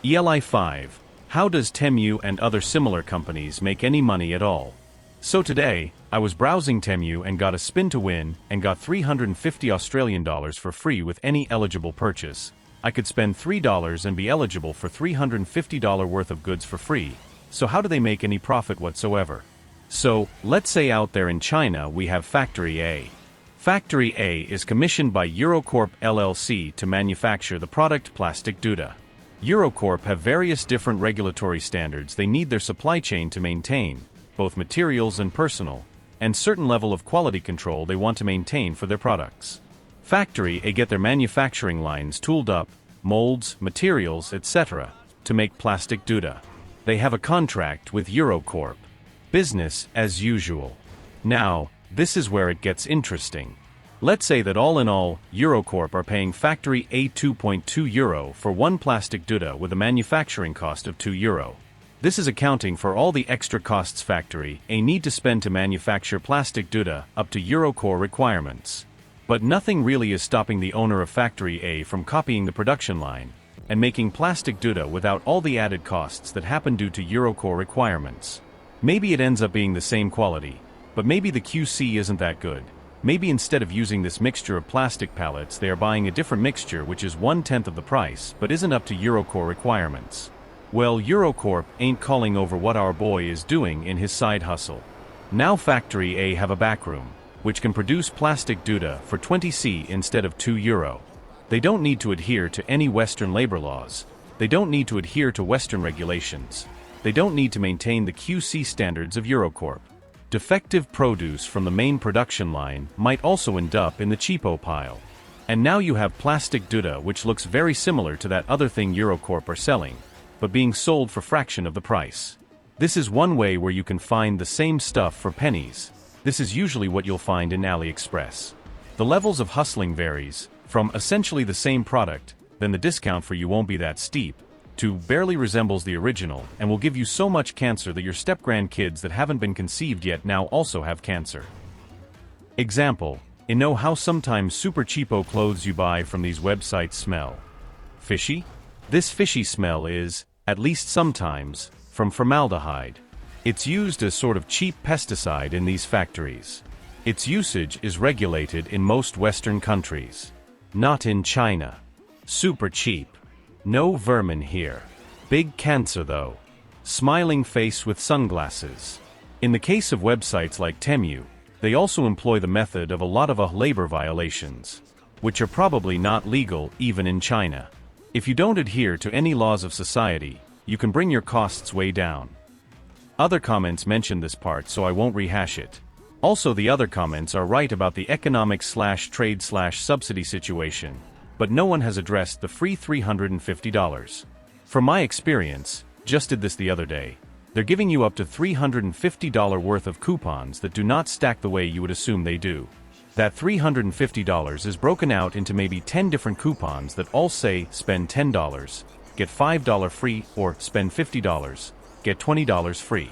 ELI 5. How does Temu and other similar companies make any money at all? So today, I was browsing Temu and got a spin to win and got $350 for free with any eligible purchase. I could spend $3 and be eligible for $350 worth of goods for free. So how do they make any profit whatsoever? So, let's say out there in China we have Factory A. Factory A is commissioned by Eurocorp LLC to manufacture the product plastic Duda. Eurocorp have various different regulatory standards they need their supply chain to maintain, both materials and personal, and certain level of quality control they want to maintain for their products. Factory A get their manufacturing lines tooled up, molds, materials, etc., to make plastic Duda. They have a contract with Eurocorp. Business as usual. Now, this is where it gets interesting. Let's say that all in all, Eurocorp are paying Factory A €2.2 for one plastic Duda with a manufacturing cost of €2. This is accounting for all the extra costs Factory A need to spend to manufacture plastic Duda up to Eurocorp requirements. But nothing really is stopping the owner of Factory A from copying the production line and making plastic Duda without all the added costs that happen due to Eurocorp requirements. Maybe it ends up being the same quality, but maybe the QC isn't that good. Maybe instead of using this mixture of plastic pallets they are buying a different mixture which is 1/10 of the price but isn't up to Eurocorp requirements. Well, Eurocorp ain't calling over what our boy is doing in his side hustle. Now Factory A have a backroom, which can produce plastic Duda for 20 instead of €2. They don't need to adhere to any Western labor laws. They don't need to adhere to Western regulations. They don't need to maintain the QC standards of Eurocorp. Defective produce from the main production line might also end up in the cheapo pile. And now you have plastic Duda which looks very similar to that other thing Eurocorp are selling, but being sold for fraction of the price. This is one way where you can find the same stuff for pennies. This is usually what you'll find in AliExpress. The levels of hustling varies, from essentially the same product, then the discount for you won't be that steep, to barely resembles the original and will give you so much cancer that your step-grandkids that haven't been conceived yet now also have cancer. Example, you know how sometimes super cheapo clothes you buy from these websites smell fishy? This fishy smell is, at least sometimes, from formaldehyde. It's used as sort of cheap pesticide in these factories. Its usage is regulated in most Western countries. Not in China. Super cheap. No vermin here. Big cancer though. Smiling face with sunglasses. In the case of websites like Temu, they also employ the method of a lot of labor violations, which are probably not legal even in China. If you don't adhere to any laws of society, you can bring your costs way down. Other comments mention this part so I won't rehash it. Also the other comments are right about the economic/trade/subsidy situation, but no one has addressed the free $350. From my experience, just did this the other day, they're giving you up to $350 worth of coupons that do not stack the way you would assume they do. That $350 is broken out into maybe 10 different coupons that all say spend $10, get $5 free, or spend $50, get $20 free.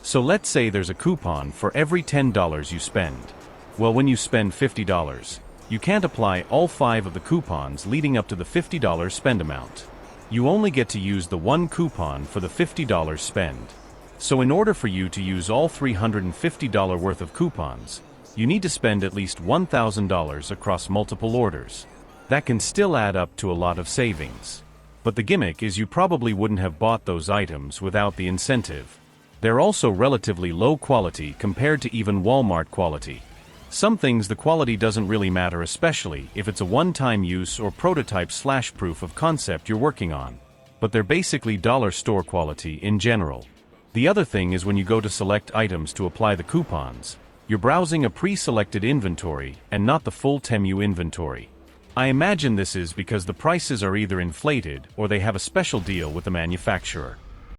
So let's say there's a coupon for every $10 you spend. Well, when you spend $50, you can't apply all 5 of the coupons leading up to the $50 spend amount. You only get to use the one coupon for the $50 spend. So in order for you to use all $350 worth of coupons, you need to spend at least $1,000 across multiple orders. That can still add up to a lot of savings. But the gimmick is you probably wouldn't have bought those items without the incentive. They're also relatively low quality compared to even Walmart quality. Some things the quality doesn't really matter, especially if it's a one-time use or prototype/proof of concept you're working on. But they're basically dollar store quality in general. The other thing is when you go to select items to apply the coupons, you're browsing a pre-selected inventory and not the full Temu inventory. I imagine this is because the prices are either inflated or they have a special deal with the manufacturer.